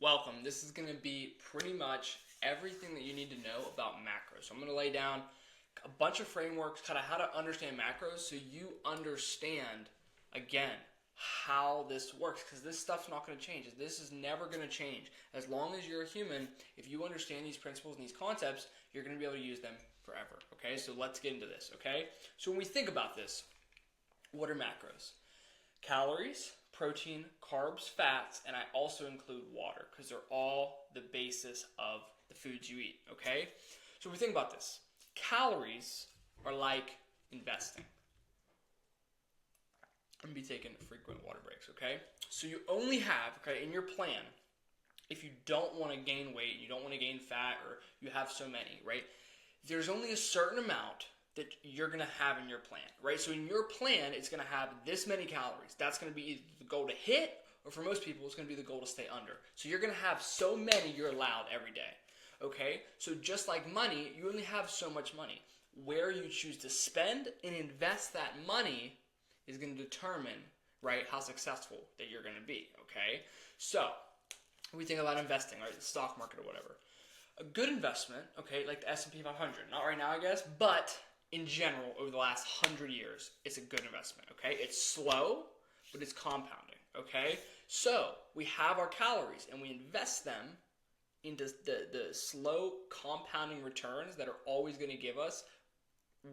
Welcome. This is going to be pretty much everything that you need to know about macros. So I'm going to lay down a bunch of frameworks, kind of how to understand macros so you understand, again, how this works, because this stuff's not going to change. This is never going to change. As long as you're a human, if you understand these principles and these concepts, you're going to be able to use them forever. Okay, so let's get into this. Okay, so when we think about this, what are macros? Calories, protein, carbs, fats, and I also include water because they're all the basis of the foods you eat, okay? So when we think about this, calories are like investing. I'm going to be taking frequent water breaks, okay? So you only have, okay, in your plan, if you don't want to gain weight, you don't want to gain fat, or you have so many, right? There's only a certain amount that you're going to have in your plan, right? So in your plan, it's going to have this many calories. That's going to be either the goal to hit, or for most people, it's going to be the goal to stay under. So you're going to have so many you're allowed every day, okay? So just like money, you only have so much money. Where you choose to spend and invest that money is going to determine, right, how successful that you're going to be, okay? So when we think about investing, right, the stock market or whatever, a good investment, okay, like the S&P 500, not right now, I guess, but in general, over the last 100 years, it's a good investment, okay? It's slow, but it's compounding, okay? So we have our calories, and we invest them into the slow compounding returns that are always going to give us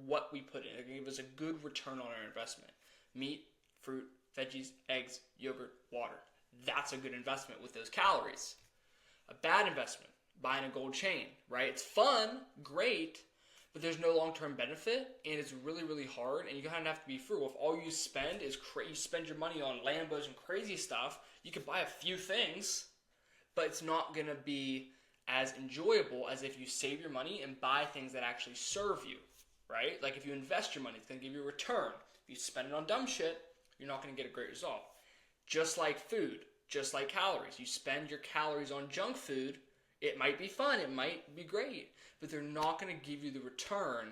what we put in. They're going to give us a good return on our investment. Meat, fruit, veggies, eggs, yogurt, water. That's a good investment with those calories. A bad investment, buying a gold chain, right? It's fun, great, but there's no long-term benefit, and it's really, really hard, and you kind of have to be frugal. If all you spend is you spend your money on Lambos and crazy stuff, you could buy a few things, but it's not going to be as enjoyable as if you save your money and buy things that actually serve you, right? Like if you invest your money, it's going to give you a return. If you spend it on dumb shit, you're not going to get a great result. Just like food, just like calories. You spend your calories on junk food, it might be fun, it might be great, but they're not going to give you the return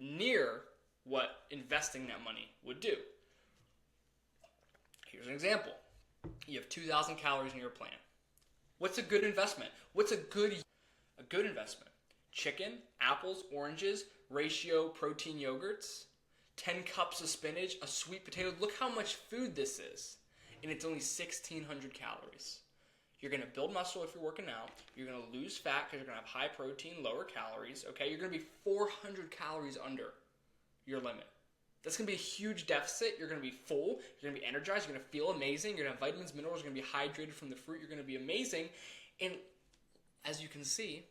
near what investing that money would do. Here's an example. You have 2,000 calories in your plan. What's a good investment? What's a good investment? Chicken, apples, oranges, ratio protein yogurts, 10 cups of spinach, a sweet potato. Look how much food this is. And it's only 1,600 calories. You're going to build muscle if you're working out. You're going to lose fat because you're going to have high protein, lower calories. Okay, you're going to be 400 calories under your limit. That's going to be a huge deficit. You're going to be full. You're going to be energized. You're going to feel amazing. You're going to have vitamins, minerals. You're going to be hydrated from the fruit. You're going to be amazing. And as you can see,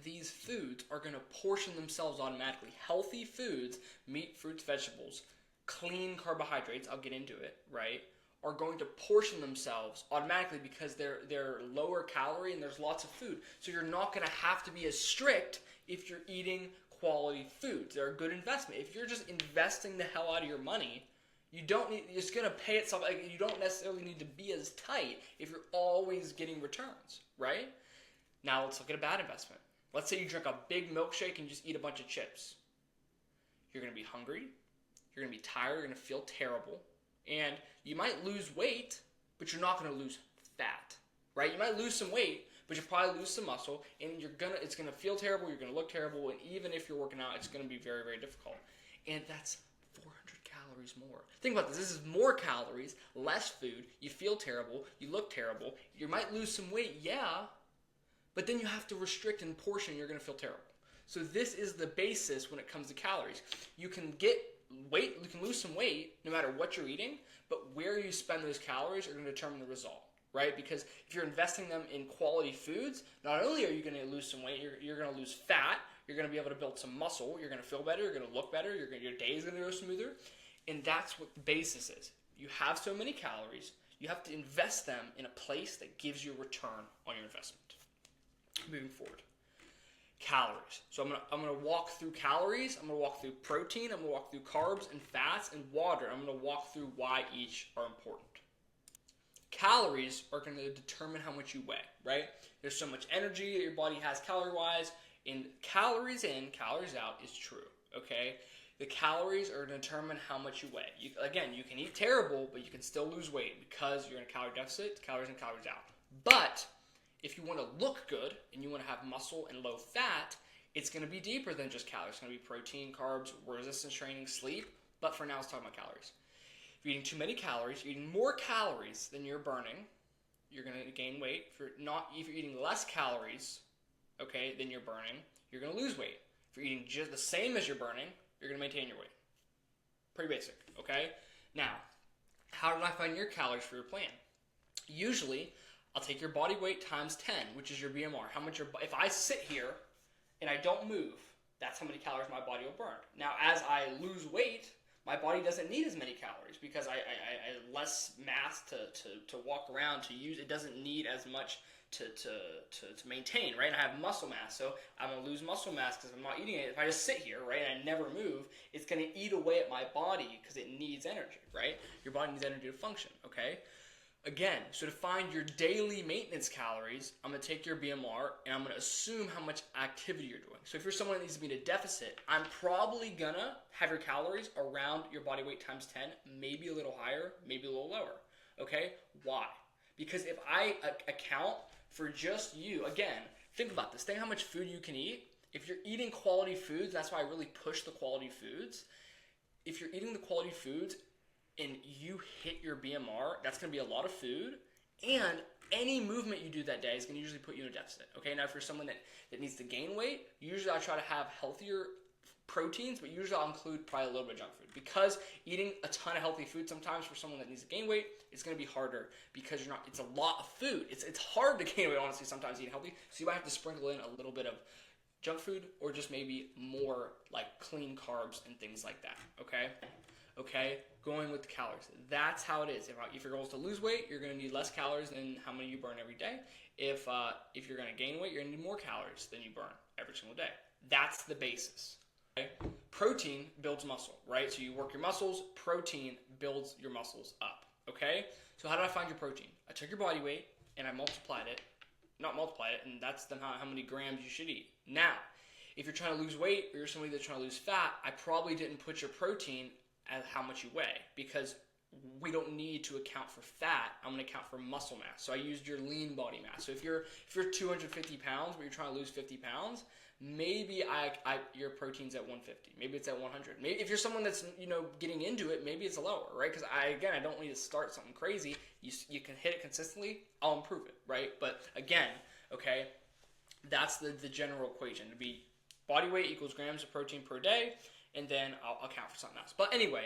these foods are going to portion themselves automatically. Healthy foods, meat, fruits, vegetables, clean carbohydrates, I'll get into it, right, are going to portion themselves automatically because they're lower calorie and there's lots of food. So you're not going to have to be as strict if you're eating quality foods. They're a good investment. If you're just investing the hell out of your money, it's going to pay itself. Like, you don't necessarily need to be as tight if you're always getting returns, right? Now let's look at a bad investment. Let's say you drink a big milkshake and just eat a bunch of chips. You're going to be hungry. You're going to be tired. You're going to feel terrible. And you might lose weight, but you're not going to lose fat, right? You might lose some weight, but you'll probably lose some muscle, and it's going to feel terrible, you're going to look terrible, and even if you're working out, it's going to be very, very difficult. And that's 400 calories more. Think about this. This is more calories, less food, you feel terrible, you look terrible, you might lose some weight, yeah, but then you have to restrict and portion, you're going to feel terrible. So this is the basis when it comes to calories. You can lose some weight no matter what you're eating, but where you spend those calories are going to determine the result, right? Because if you're investing them in quality foods, not only are you going to lose some weight, you're going to lose fat, you're going to be able to build some muscle, you're going to feel better, you're going to look better, your day is going to go smoother, and that's what the basis is. You have so many calories, you have to invest them in a place that gives you a return on your investment. Moving forward. Calories. So I'm gonna walk through calories, I'm gonna walk through protein, I'm gonna walk through carbs and fats and water. I'm gonna walk through why each are important. Calories are gonna determine how much you weigh, right? There's so much energy that your body has calorie-wise, and calories in, calories out is true, okay? The calories are gonna determine how much you weigh. You can eat terrible, but you can still lose weight because you're in a calorie deficit, calories in, calories out. But If you want to look good and you want to have muscle and low fat, it's going to be deeper than just calories. It's going to be protein, carbs, resistance training, sleep. But for now, let's talk about calories. If you're eating too many calories, you're eating more calories than you're burning, you're going to gain weight. If you're eating less calories, okay, than you're burning, you're going to lose weight. If you're eating just the same as you're burning, you're going to maintain your weight. Pretty basic, okay? Now, how did I find your calories for your plan? Usually, I'll take your body weight times 10, which is your BMR. If I sit here and I don't move, that's how many calories my body will burn. Now, as I lose weight, my body doesn't need as many calories because I have less mass to walk around, to use. It doesn't need as much to maintain, right? And I have muscle mass, so I'm going to lose muscle mass because I'm not eating it. If I just sit here, right, and I never move, it's going to eat away at my body because it needs energy, right? Your body needs energy to function, okay? Again, so to find your daily maintenance calories, I'm going to take your BMR and I'm going to assume how much activity you're doing. So if you're someone that needs to be in a deficit, I'm probably going to have your calories around your body weight times 10, maybe a little higher, maybe a little lower. Okay? Why? Because if I account for just you, again, think about this. Think how much food you can eat. If you're eating quality foods, that's why I really push the quality foods. If you're eating the quality foods, and you hit your BMR, that's going to be a lot of food, and any movement you do that day is going to usually put you in a deficit. Okay, now if you're someone that needs to gain weight, usually I try to have healthier proteins, but usually I'll include probably a little bit of junk food, because eating a ton of healthy food sometimes for someone that needs to gain weight, it's going to be harder because it's a lot of food. It's hard to gain weight, honestly, sometimes eating healthy, so you might have to sprinkle in a little bit of junk food or just maybe more like clean carbs and things like that, okay? Okay, going with the calories. That's how it is. If your goal is to lose weight, you're going to need less calories than how many you burn every day. If you're going to gain weight, you're going to need more calories than you burn every single day. That's the basis. Okay? Protein builds muscle, right? So you work your muscles, protein builds your muscles up, okay? So how did I find your protein? I took your body weight and I multiplied it, and that's then how many grams you should eat. Now, if you're trying to lose weight or you're somebody that's trying to lose fat, I probably didn't put your protein as how much you weigh, because we don't need to account for fat. I'm going to account for muscle mass. So I used your lean body mass. So if you're 250 pounds, but you're trying to lose 50 pounds, maybe your protein's at 150. Maybe it's at 100. Maybe if you're someone that's getting into it, maybe it's lower, right? Because I don't need to start something crazy. You can hit it consistently. I'll improve it, right? But again, okay, that's the general equation. To be body weight equals grams of protein per day. And then I'll account for something else. But anyway,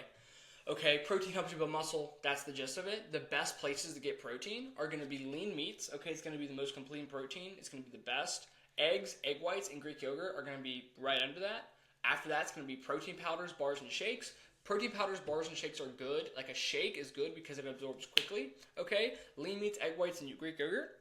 okay, protein helps you build muscle. That's the gist of it. The best places to get protein are going to be lean meats. Okay, it's going to be the most complete in protein. It's going to be the best. Eggs, egg whites, and Greek yogurt are going to be right under that. After that, it's going to be protein powders, bars, and shakes. Protein powders, bars, and shakes are good. Like a shake is good because it absorbs quickly. Okay, lean meats, egg whites, and Greek yogurt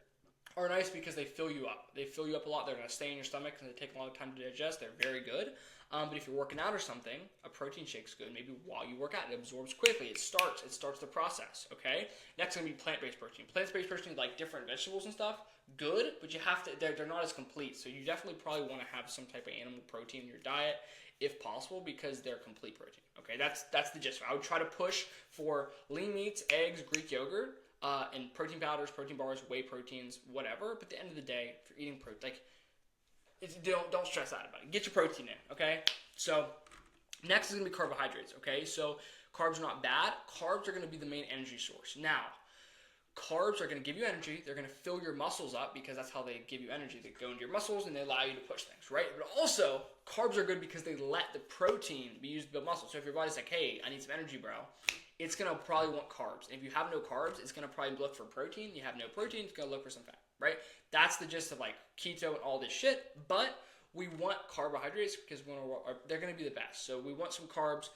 are nice because they fill you up. They fill you up a lot. They're going to stay in your stomach and they take a long time to digest. They're very good. But if you're working out or something, a protein shake's good. Maybe while you work out, it absorbs quickly. It starts the process, okay? Next is going to be plant-based protein. Plant-based protein, like different vegetables and stuff, good, but you have to, they're not as complete. So you definitely probably want to have some type of animal protein in your diet, if possible, because they're complete protein, okay? That's the gist. I would try to push for lean meats, eggs, Greek yogurt, and protein powders, protein bars, whey proteins, whatever. But at the end of the day, if you're eating protein, don't stress out about it. Get your protein in, okay? So next is going to be carbohydrates, okay? So carbs are not bad. Carbs are going to be the main energy source. Now, carbs are going to give you energy. They're going to fill your muscles up because that's how they give you energy. They go into your muscles and they allow you to push things, right? But also, carbs are good because they let the protein be used to build muscle. So if your body's like, hey, I need some energy, bro, it's going to probably want carbs. And if you have no carbs, it's going to probably look for protein. You have no protein, it's going to look for some fat, right? That's the gist of like keto and all this shit. But we want carbohydrates because they're going to be the best. So we want some carbs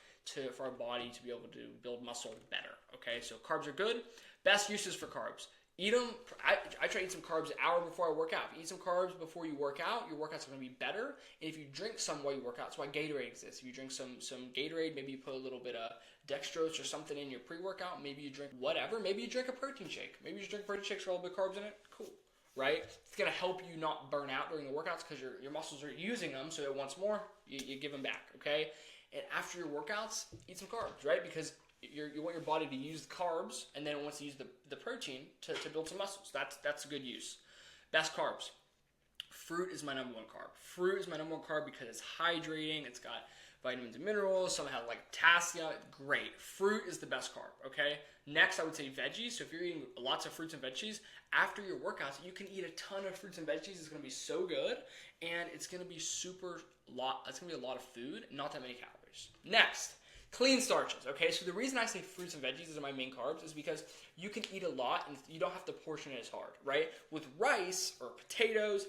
for our body to be able to build muscle better, okay? So carbs are good. Best uses for carbs. Eat them. I try to eat some carbs an hour before I work out. If you eat some carbs before you work out, your workouts are going to be better. And if you drink some while you work out, that's why Gatorade exists. If you drink some Gatorade, maybe you put a little bit of dextrose or something in your pre-workout. Maybe you drink whatever. Maybe you drink a protein shake. Maybe you just drink protein shakes with a little bit of carbs in it. Cool, right? It's going to help you not burn out during the workouts because your muscles are using them. So it wants more, you give them back, okay? And after your workouts, eat some carbs, right? Because you want your body to use the carbs, and then it wants to use the protein to build some muscles. That's a good use. Best carbs. Fruit is my number one carb. Fruit is my number one carb because it's hydrating. It's got vitamins and minerals. Some have like potassium. Great. Fruit is the best carb, okay? Next, I would say veggies. So if you're eating lots of fruits and veggies, after your workouts, you can eat a ton of fruits and veggies. It's going to be so good, and it's going to be it's going to be a lot of food, not that many calories. Next, clean starches, okay? So the reason I say fruits and veggies are my main carbs is because you can eat a lot, and you don't have to portion it as hard, right? With rice or potatoes,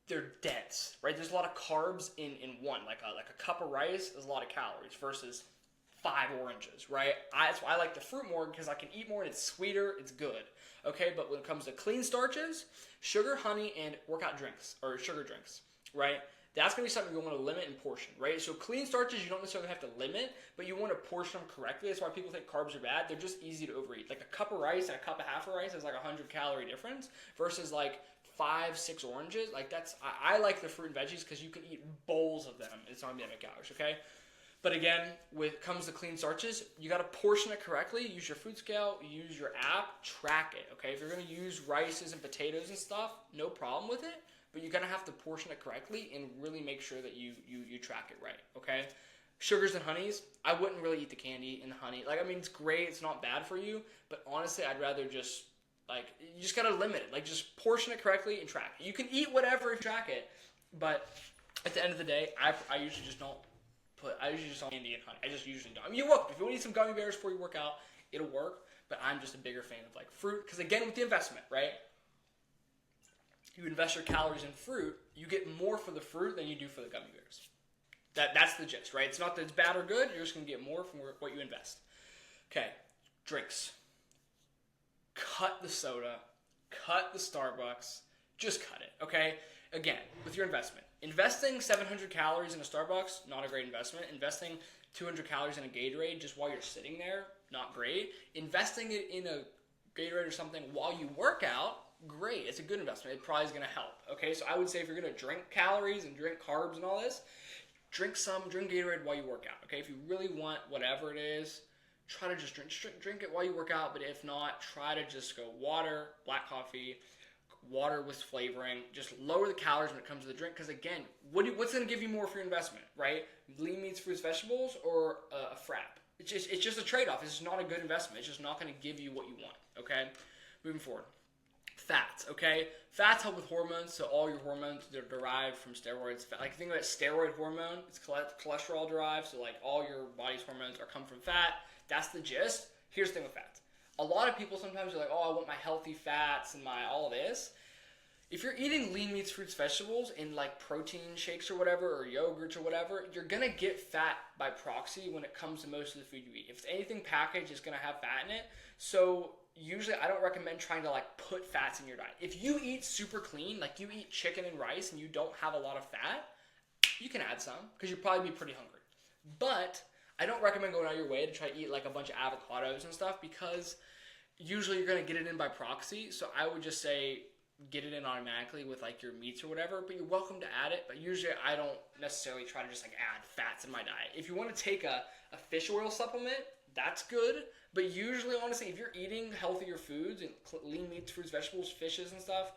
they're dense, right? There's a lot of carbs in one. Like a cup of rice is a lot of calories versus 5 oranges, right? That's why I like the fruit more, because I can eat more and it's sweeter, it's good, okay? But when it comes to clean starches, sugar, honey, and workout drinks, or sugar drinks, right? That's going to be something you want to limit and portion, right? So clean starches, you don't necessarily have to limit, but you want to portion them correctly. That's why people think carbs are bad. They're just easy to overeat. Like a cup of rice and a cup of half of rice is like 100-calorie difference versus like 5-6 oranges. Like I like the fruit and veggies because you can eat bowls of them. It's not going to be that many calories, okay? But again, when it comes to clean starches, you got to portion it correctly. Use your food scale, use your app, track it, okay? If you're going to use rices and potatoes and stuff, no problem with it, but you're going to have to portion it correctly and really make sure that you track it right, okay? Sugars and honeys, I wouldn't really eat the candy and the honey. Like, I mean, it's great, it's not bad for you, but honestly, I'd rather just, like, you just got to limit it. Like, just portion it correctly and track it. You can eat whatever if you track it, but at the end of the day, I usually just don't candy and honey. I just usually don't. I mean, you look, if you want to eat some gummy bears before you work out, it'll work, but I'm just a bigger fan of, like, fruit, because again, with the investment, right? You invest your calories in fruit, you get more for the fruit than you do for the gummy bears. That's the gist, right? It's not that it's bad or good, you're just going to get more from what you invest. Okay, drinks. Cut the soda, cut the Starbucks, just cut it, okay? Again, with your investment. Investing 700 calories in a Starbucks, not a great investment. Investing 200 calories in a Gatorade just while you're sitting there, not great. Investing it in a Gatorade or something while you work out, great. It's a good investment. It probably is going to help, okay? So I would say if you're going to drink calories and drink carbs and all this, drink Gatorade while you work out, okay? If you really want whatever it is, try to just drink it while you work out, but if not, try to just go water, black coffee, water with flavoring. Just lower the calories when it comes to the drink, because again, what's going to give you more for your investment, right? Lean meats, fruits, vegetables, or a frap? It's just a trade-off. It's just not a good investment. It's just not going to give you what you want, okay? Moving forward. Fats, okay? Fats help with hormones, so all your hormones, they're derived from steroids. Like, think about steroid hormone, it's cholesterol derived, so like all your body's hormones come from fat. That's the gist. Here's the thing with fats. A lot of people sometimes are like, oh, I want my healthy fats and my all of this. If you're eating lean meats, fruits, vegetables in like protein shakes or whatever, or yogurts or whatever, you're going to get fat by proxy when it comes to most of the food you eat. If it's anything packaged, it's going to have fat in it. So usually I don't recommend trying to like put fats in your diet. If you eat super clean, like you eat chicken and rice and you don't have a lot of fat, you can add some because you'll probably be pretty hungry. But I don't recommend going out of your way to try to eat like a bunch of avocados and stuff, because usually you're going to get it in by proxy. So I would just say get it in automatically with like your meats or whatever, but you're welcome to add it. But usually I don't necessarily try to just like add fats in my diet. If you want to take a fish oil supplement, that's good. But usually, honestly, if you're eating healthier foods and lean meats, fruits, vegetables, fishes and stuff,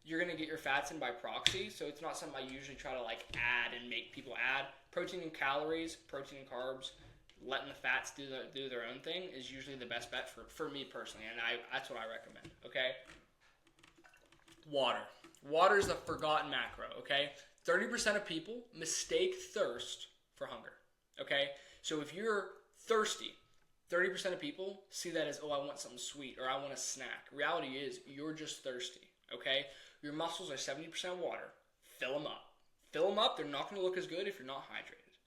you're going to get your fats in by proxy. So it's not something I usually try to like add and make people add. Protein and calories, protein and carbs, letting the fats do their own thing is usually the best bet for me personally. And that's what I recommend, okay? Water. Water is the forgotten macro, okay? 30% of people mistake thirst for hunger, okay? So if you're thirsty, 30% of people see that as, oh, I want something sweet or I want a snack. Reality is you're just thirsty, okay? Your muscles are 70% water. Fill them up. Fill them up. They're not going to look as good if you're not hydrated.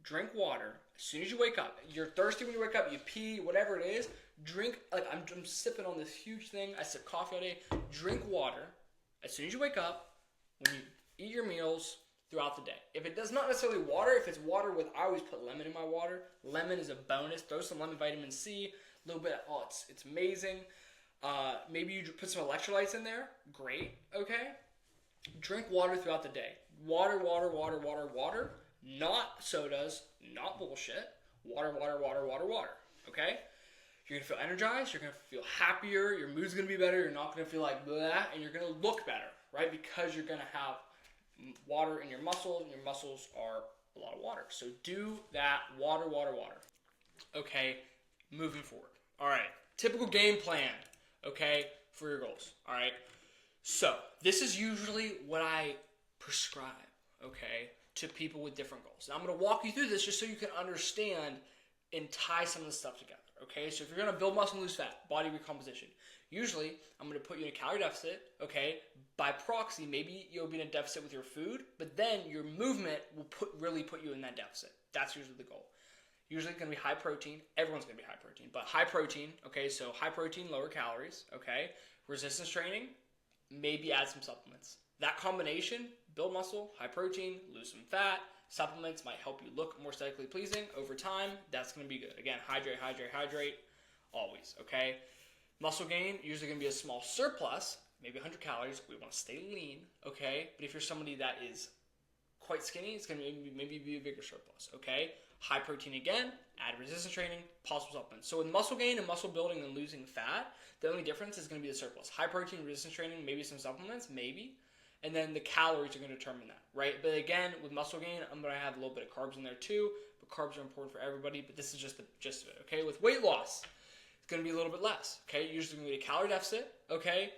Drink water as soon as you wake up. You're thirsty when you wake up. You pee, whatever it is. Drink, like I'm sipping on this huge thing. I sip coffee all day. Drink water as soon as you wake up, when you eat your meals, throughout the day. If it does not necessarily water, if it's water with, I always put lemon in my water. Lemon is a bonus. Throw some lemon, vitamin C, a little bit. Oh, it's amazing. Maybe you put some electrolytes in there. Great, okay? Drink water throughout the day. Water, water, water, water, water. Not sodas, not bullshit. Water, water, water, water, water, okay? You're going to feel energized. You're going to feel happier. Your mood's going to be better. You're not going to feel like blah, and you're going to look better, right? Because you're going to have water in your muscles, and your muscles are a lot of water. So do that water. Okay, moving forward. All right, typical game plan, okay, for your goals. All right, so this is usually what I prescribe, okay, to people with different goals. Now I'm going to walk you through this just so you can understand and tie some of the stuff together, okay? So if you're going to build muscle and lose fat, body recomposition, usually I'm going to put you in a calorie deficit, okay? By proxy, maybe you'll be in a deficit with your food, but then your movement will really put you in that deficit. That's usually the goal. Usually it's going to be high protein. Everyone's going to be high protein, but high protein, okay? So high protein, lower calories, okay? Resistance training, maybe add some supplements. That combination, build muscle, high protein, lose some fat. Supplements might help you look more aesthetically pleasing over time. That's going to be good. Again, hydrate, always, okay? Muscle gain, usually going to be a small surplus, maybe 100 calories. We want to stay lean, okay? But if you're somebody that is quite skinny, it's going to maybe be a bigger surplus, okay? High protein again, add resistance training, possible supplements. So with muscle gain and muscle building and losing fat, the only difference is going to be the surplus. High protein, resistance training, maybe some supplements, maybe. And then the calories are going to determine that, right? But again, with muscle gain, I'm going to have a little bit of carbs in there too. But carbs are important for everybody, but this is just the gist of it, okay? With weight loss, it's going to be a little bit less, okay? Usually going to be a calorie deficit, okay?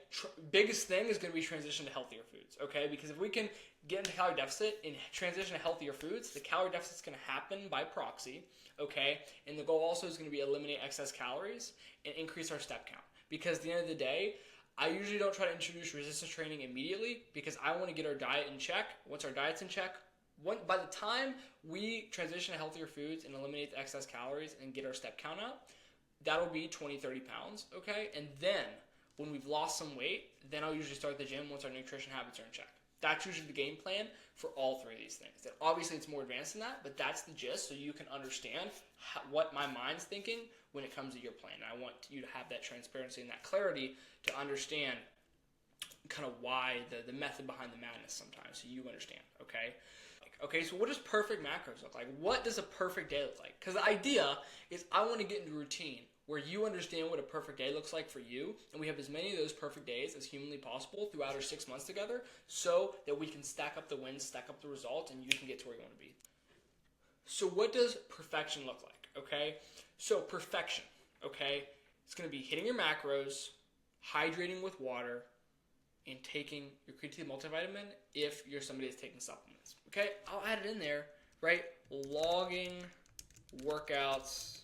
Biggest thing is going to be transition to healthier foods, okay? Because if we can get into calorie deficit and transition to healthier foods, the calorie deficit is going to happen by proxy, okay? And the goal also is going to be eliminate excess calories and increase our step count. Because at the end of the day, I usually don't try to introduce resistance training immediately because I want to get our diet in check. Once our diet's in check, by the time we transition to healthier foods and eliminate the excess calories and get our step count up, that'll be 20, 30 pounds, okay? And then when we've lost some weight, then I'll usually start the gym once our nutrition habits are in check. That's usually the game plan for all three of these things. And obviously, it's more advanced than that, but that's the gist so you can understand what my mind's thinking when it comes to your plan. And I want you to have that transparency and that clarity to understand kind of why the method behind the madness sometimes, so you understand, okay? Okay, so what does perfect macros look like? What does a perfect day look like? Because the idea is I want to get into a routine where you understand what a perfect day looks like for you, and we have as many of those perfect days as humanly possible throughout our 6 months together so that we can stack up the wins, stack up the results, and you can get to where you want to be. So what does perfection look like, okay? So perfection, okay, it's going to be hitting your macros, hydrating with water, and taking your creatine multivitamin if you're somebody that's taking supplements. Okay, I'll add it in there, right? Logging workouts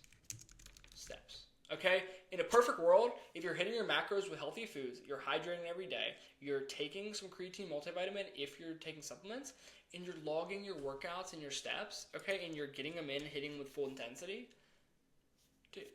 steps. Okay, in a perfect world, if you're hitting your macros with healthy foods, you're hydrating every day, you're taking some creatine multivitamin if you're taking supplements, and you're logging your workouts and your steps, okay, and you're getting them in, hitting with full intensity, dude,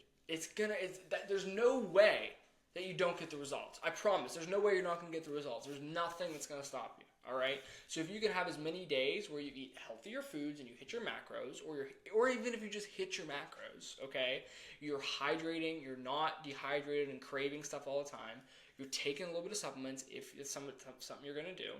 there's no way that you don't get the results. I promise. There's no way you're not going to get the results. There's nothing that's going to stop you. All right. So if you can have as many days where you eat healthier foods and you hit your macros, or even if you just hit your macros, okay, you're hydrating, you're not dehydrated and craving stuff all the time. You're taking a little bit of supplements if it's something you're going to do,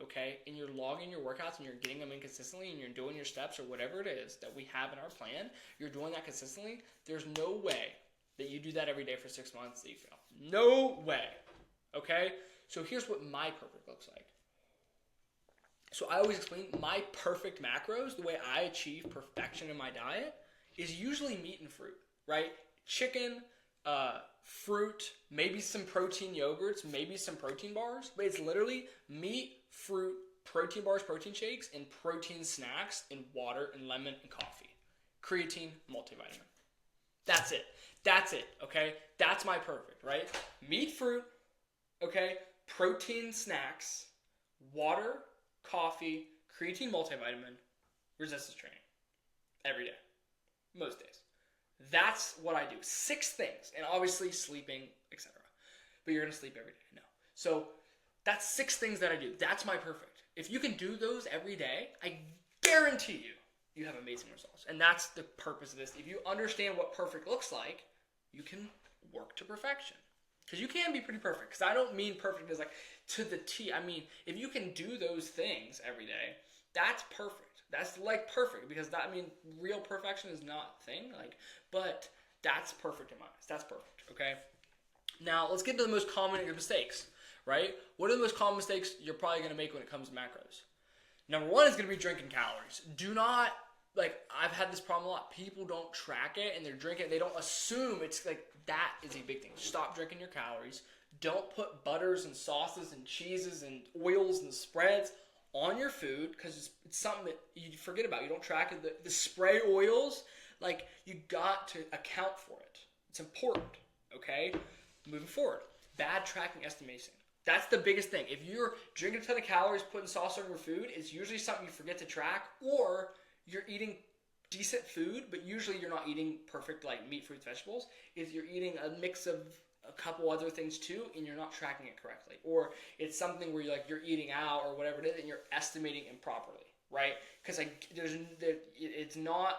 okay, and you're logging your workouts and you're getting them in consistently and you're doing your steps or whatever it is that we have in our plan. You're doing that consistently. There's no way that you do that every day for 6 months that you fail. No way. Okay? So here's what my perfect looks like. So I always explain my perfect macros, the way I achieve perfection in my diet, is usually meat and fruit, right? Chicken, fruit, maybe some protein yogurts, maybe some protein bars, but it's literally meat, fruit, protein bars, protein shakes, and protein snacks, and water, and lemon, and coffee. Creatine, multivitamin. That's it. That's it, okay? That's my perfect, right? Meat, fruit, okay? Protein snacks, water, coffee, creatine multivitamin, resistance training. Every day. Most days. That's what I do. 6 things. And obviously sleeping, etc. But you're going to sleep every day. No. So that's 6 things that I do. That's my perfect. If you can do those every day, I guarantee you have amazing results. And that's the purpose of this. If you understand what perfect looks like, you can work to perfection. Because you can be pretty perfect. Because I don't mean perfect as like to the T. I mean, if you can do those things every day, that's perfect. That's like perfect. Because that, I mean, real perfection is not a thing. But that's perfect in my eyes. That's perfect. Okay? Now, let's get to the most common mistakes. right? What are the most common mistakes you're probably going to make when it comes to macros? Number one is going to be drinking calories. Do not, I've had this problem a lot. People don't track it and they're drinking it. They don't assume it's that is a big thing. Stop drinking your calories. Don't put butters and sauces and cheeses and oils and spreads on your food because it's something that you forget about. You don't track it. The spray oils, you got to account for it. It's important, okay? Moving forward, bad tracking estimation. That's the biggest thing. If you're drinking a ton of calories, putting sauce on your food, it's usually something you forget to track, or you're eating decent food, but usually you're not eating perfect meat, fruits, vegetables. If you're eating a mix of a couple other things too, and you're not tracking it correctly, or it's something where you're eating out or whatever it is, and you're estimating improperly, right? Because it's not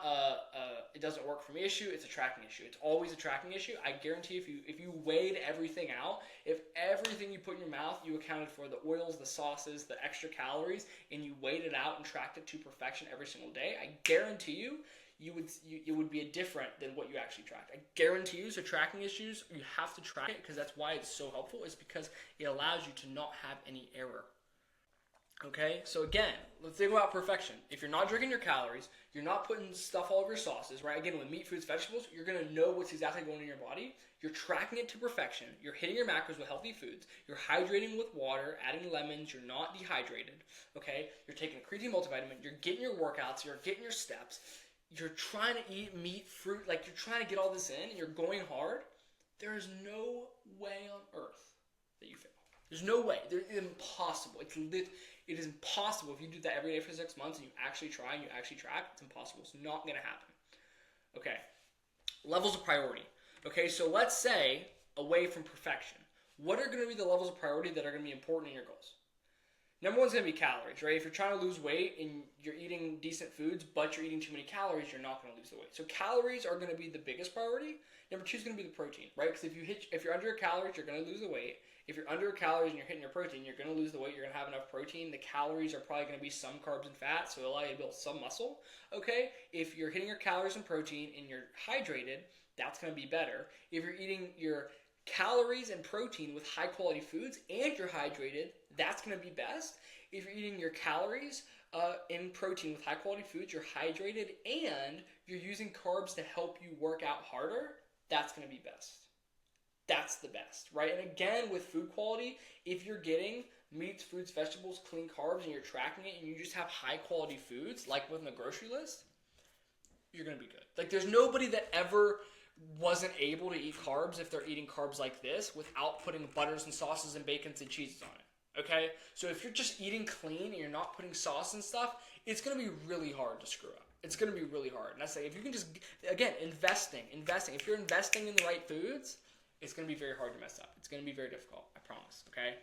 it doesn't work for me issue. It's a tracking issue. It's always a tracking issue. I guarantee if you weighed everything out, if everything you put in your mouth, you accounted for the oils, the sauces, the extra calories, and you weighed it out and tracked it to perfection every single day, I guarantee you. It would be different than what you actually tracked. I guarantee you. So tracking issues, you have to track it because that's why it's so helpful. Is because it allows you to not have any error. Okay, so again, let's think about perfection. If you're not drinking your calories, you're not putting stuff all over your sauces, right? Again, with meat, fruits, vegetables, you're going to know what's exactly going in your body. You're tracking it to perfection. You're hitting your macros with healthy foods. You're hydrating with water, adding lemons. You're not dehydrated, okay? You're taking a creatine multivitamin. You're getting your workouts. You're getting your steps. You're trying to eat meat, fruit, you're trying to get all this in, and you're going hard. There is no way on earth that you fail. There's no way. It's impossible. It is impossible if you do that every day for 6 months and you actually try and you actually track. It's impossible. It's not going to happen. Okay. Levels of priority. Okay, so let's say away from perfection. What are going to be the levels of priority that are going to be important in your goals? Number one's going to be calories, right? If you're trying to lose weight and you're eating decent foods, but you're eating too many calories, you're not going to lose the weight. So calories are going to be the biggest priority. Number two is going to be the protein, right? Because if you're under your calories, you're going to lose the weight. If you're under your calories and you're hitting your protein, you're going to lose the weight. You're going to have enough protein. The calories are probably going to be some carbs and fats, so it'll allow you to build some muscle, okay? If you're hitting your calories and protein and you're hydrated, that's going to be better. If you're eating your calories and protein with high quality foods and you're hydrated, that's going to be best. If you're eating your calories and protein with high quality foods, you're hydrated, and you're using carbs to help you work out harder, that's going to be best. That's the best, right? And again, with food quality, if you're getting meats, fruits, vegetables, clean carbs, and you're tracking it, and you just have high quality foods, like within a grocery list, you're going to be good. There's nobody that ever wasn't able to eat carbs if they're eating carbs like this without putting butters and sauces and bacons and cheeses on it, okay? So if you're just eating clean and you're not putting sauce and stuff, it's going to be really hard to screw up. It's going to be really hard. And I say, if you can just, again, investing. If you're investing in the right foods, it's going to be very hard to mess up. It's going to be very difficult, I promise, okay?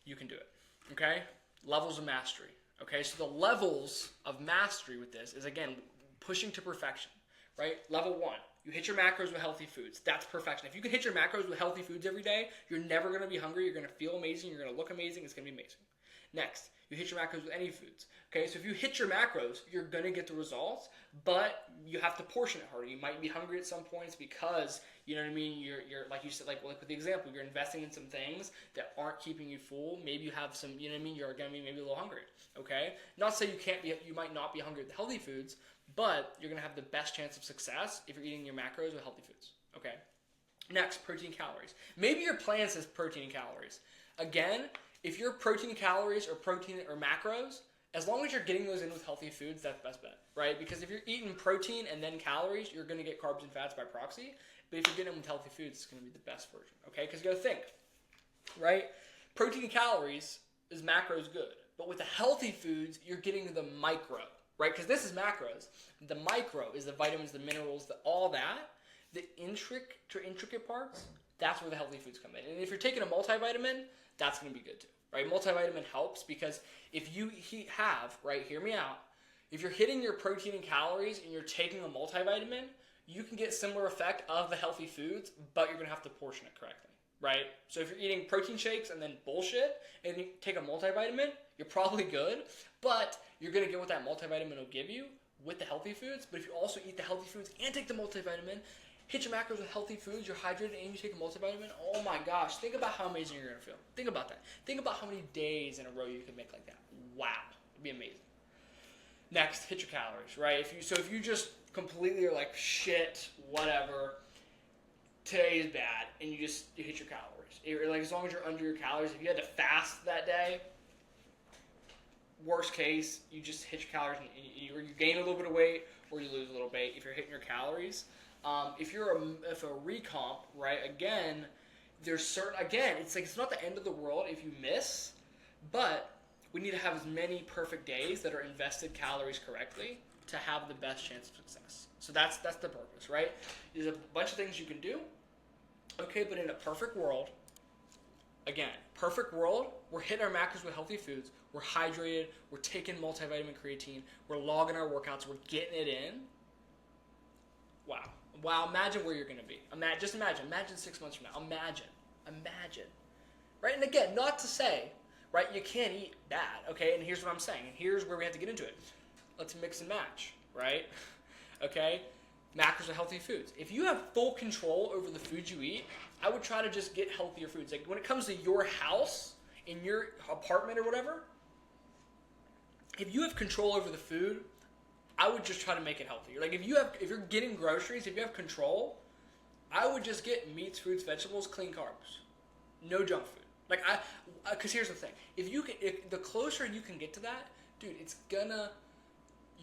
You can do it, okay? Levels of mastery, okay? So the levels of mastery with this is, again, pushing to perfection, right? Level 1, you hit your macros with healthy foods. That's perfection. If you can hit your macros with healthy foods every day, you're never going to be hungry. You're going to feel amazing. You're going to look amazing. It's going to be amazing. Next, you hit your macros with any foods. Okay, so if you hit your macros, you're going to get the results, but you have to portion it harder. You might be hungry at some points because, you know what I mean, you're like you said, like with the example, you're investing in some things that aren't keeping you full. Maybe you have some, you know what I mean, you're going to be maybe a little hungry, okay? Not to say you might not be hungry with the healthy foods, but you're going to have the best chance of success if you're eating your macros with healthy foods, okay? Next, protein calories. Maybe your plan says protein and calories. Again, if you're protein calories or protein or macros, as long as you're getting those in with healthy foods, that's best bet, right? Because if you're eating protein and then calories, you're going to get carbs and fats by proxy. But if you're getting them with healthy foods, it's going to be the best version, okay? Because you got to think, right? Protein and calories is macros good. But with the healthy foods, you're getting the micro, right? Because this is macros. The micro is the vitamins, the minerals, all that. The intricate parts, that's where the healthy foods come in. And if you're taking a multivitamin, that's going to be good too, right? Multivitamin helps because if you have, right, hear me out, if you're hitting your protein and calories and you're taking a multivitamin, you can get similar effect of the healthy foods, but you're going to have to portion it correctly, right? So if you're eating protein shakes and then bullshit and you take a multivitamin, you're probably good, but you're going to get what that multivitamin will give you with the healthy foods. But if you also eat the healthy foods and take the multivitamin, Hit your macros with healthy foods, you're hydrated, and you take a multivitamin. Oh my gosh, think about how amazing you're going to feel. Think about that. Think about how many days in a row you could make like that. Wow, it'd be amazing. Next, hit your calories, right? If you just completely are like, shit, whatever, today is bad, and you hit your calories. Like, as long as you're under your calories, if you had to fast that day, worst case, you just hit your calories and you gain a little bit of weight or you lose a little weight if you're hitting your calories. If a recomp, right, again, it's not the end of the world if you miss, but we need to have as many perfect days that are invested calories correctly to have the best chance of success. So that's the purpose, right? There's a bunch of things you can do, okay, but in a perfect world, we're hitting our macros with healthy foods, we're hydrated, we're taking multivitamin creatine, we're logging our workouts, we're getting it in. Wow, imagine where you're going to be. Imagine 6 months from now. Imagine. Right? And again, not to say, right, you can't eat bad, okay? And here's what I'm saying. And here's where we have to get into it. Let's mix and match, right? Okay? Macros of healthy foods. If you have full control over the foods you eat, I would try to just get healthier foods. Like, when it comes to your house, in your apartment or whatever, if you have control over the food, I would just try to make it healthier. Like, if you're getting groceries, if you have control, I would just get meats, fruits, vegetables, clean carbs, no junk food. Like, because here's the thing: if the closer you can get to that, dude,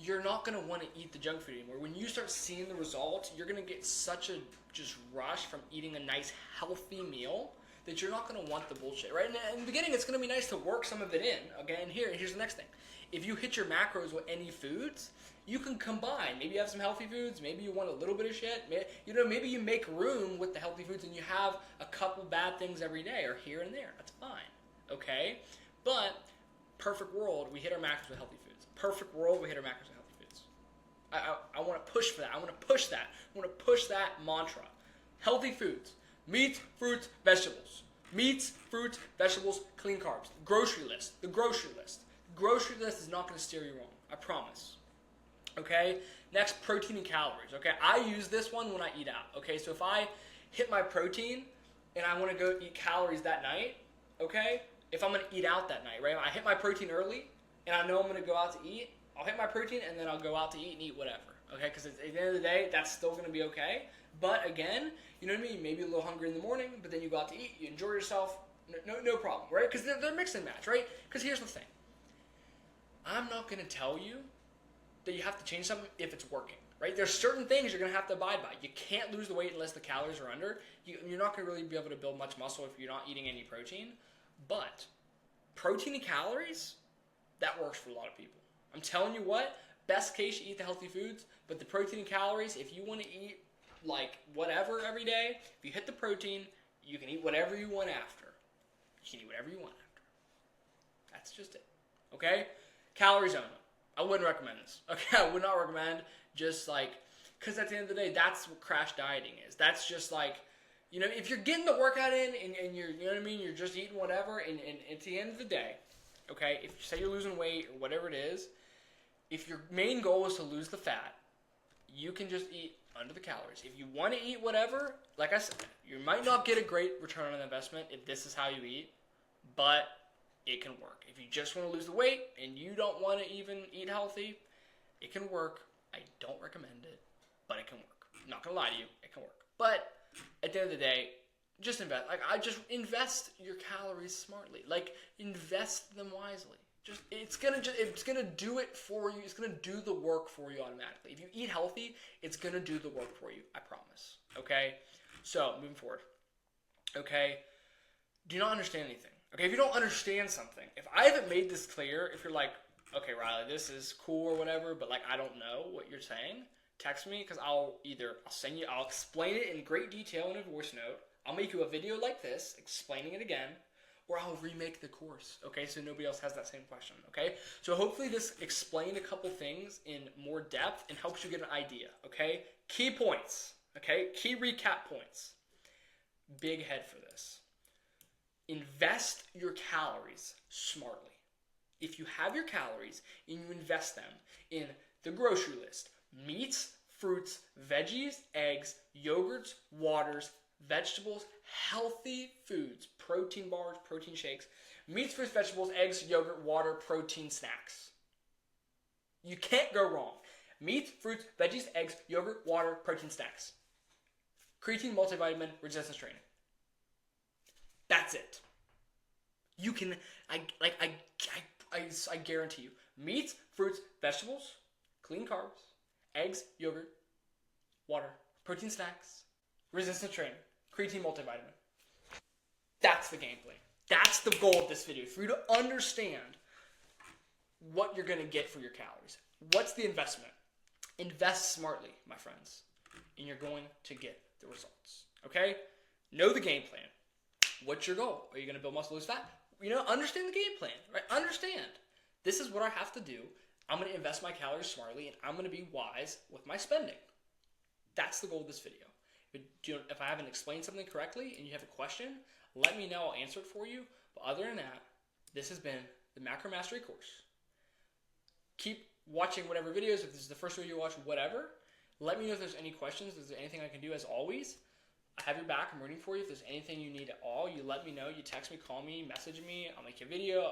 you're not gonna want to eat the junk food anymore. When you start seeing the results, you're gonna get such a just rush from eating a nice healthy meal that you're not gonna want the bullshit, right? And in the beginning, it's gonna be nice to work some of it in. Okay, and here's the next thing: if you hit your macros with any foods, you can combine. Maybe you have some healthy foods. Maybe you want a little bit of shit. Maybe you make room with the healthy foods and you have a couple bad things every day or here and there. That's fine, okay? But perfect world, we hit our macros with healthy foods. Perfect world, we hit our macros with healthy foods. I want to push for that. I want to push that. I want to push that mantra. Healthy foods. Meats, fruits, vegetables. Meats, fruits, vegetables, clean carbs. Grocery list. The grocery list. The grocery list is not going to steer you wrong. I promise. Okay, next, protein and calories. Okay, I use this one when I eat out. Okay, so if I hit my protein and I want to go eat calories that night, okay, if I'm going to eat out that night, right, I hit my protein early and I know I'm going to go out to eat, I'll hit my protein and then I'll go out to eat and eat whatever. Okay, because at the end of the day, that's still going to be okay. But again, you know what I mean? Maybe a little hungry in the morning, but then you go out to eat, you enjoy yourself, no problem, right? Because they're mix and match, right? Because here's the thing. I'm not going to tell you that you have to change something if it's working, right? There's certain things you're going to have to abide by. You can't lose the weight unless the calories are under. You're not going to really be able to build much muscle if you're not eating any protein. But protein and calories, that works for a lot of people. I'm telling you what, best case, you eat the healthy foods, but the protein and calories, if you want to eat like whatever every day, if you hit the protein, you can eat whatever you want after. You can eat whatever you want after. That's just it, okay? Calories only. I wouldn't recommend this. Okay, I would not recommend just like, because at the end of the day, that's what crash dieting is. That's just like, if you're getting the workout in and you're, you know what I mean, you're just eating whatever, and at the end of the day, okay, if you say you're losing weight or whatever it is, if your main goal is to lose the fat, you can just eat under the calories. If you want to eat whatever, like I said, you might not get a great return on investment if this is how you eat, but it can work. If you just want to lose the weight and you don't want to even eat healthy, it can work. I don't recommend it, but it can work. I'm not going to lie to you, it can work. But at the end of the day, just invest. Invest your calories smartly. Like, invest them wisely. It's gonna do it for you. It's gonna do the work for you automatically. If you eat healthy, it's gonna do the work for you. I promise. Okay. So moving forward. Okay. Do not understand anything. Okay, if you don't understand something, if I haven't made this clear, if you're like, okay, Riley, this is cool or whatever, but like I don't know what you're saying, text me, because I'll explain it in great detail in a voice note. I'll make you a video like this, explaining it again, or I'll remake the course, okay, so nobody else has that same question, okay? So hopefully this explained a couple things in more depth and helps you get an idea, okay? Key points, okay? Key recap points. Big head for this. Invest your calories smartly. If you have your calories and you invest them in the grocery list, meats, fruits, veggies, eggs, yogurts, waters, vegetables, healthy foods, protein bars, protein shakes, meats, fruits, vegetables, eggs, yogurt, water, protein snacks. You can't go wrong. Meats, fruits, veggies, eggs, yogurt, water, protein snacks. Creatine, multivitamin, resistance training. That's it. You can, I guarantee you, meats, fruits, vegetables, clean carbs, eggs, yogurt, water, protein snacks, resistance training, creatine, multivitamin. That's the game plan. That's the goal of this video, for you to understand what you're going to get for your calories. What's the investment? Invest smartly, my friends, and you're going to get the results. Okay? Know the game plan. What's your goal? Are you going to build muscle, lose fat? Understand the game plan, right? Understand. This is what I have to do. I'm going to invest my calories smartly, and I'm going to be wise with my spending. That's the goal of this video. If I haven't explained something correctly and you have a question, let me know. I'll answer it for you. But other than that, this has been the Macro Mastery course. Keep watching whatever videos. If this is the first video you watch, whatever. Let me know if there's any questions. If there's anything I can do, as always. I have your back. I'm rooting for you. If there's anything you need at all, you let me know. You text me, call me, message me. I'll make a video.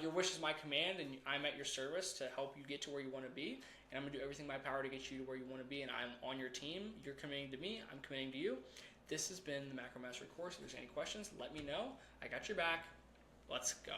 Your wish is my command, and I'm at your service to help you get to where you want to be. And I'm going to do everything in my power to get you to where you want to be. And I'm on your team. You're committing to me. I'm committing to you. This has been the Macro Mastery course. If there's any questions, let me know. I got your back. Let's go.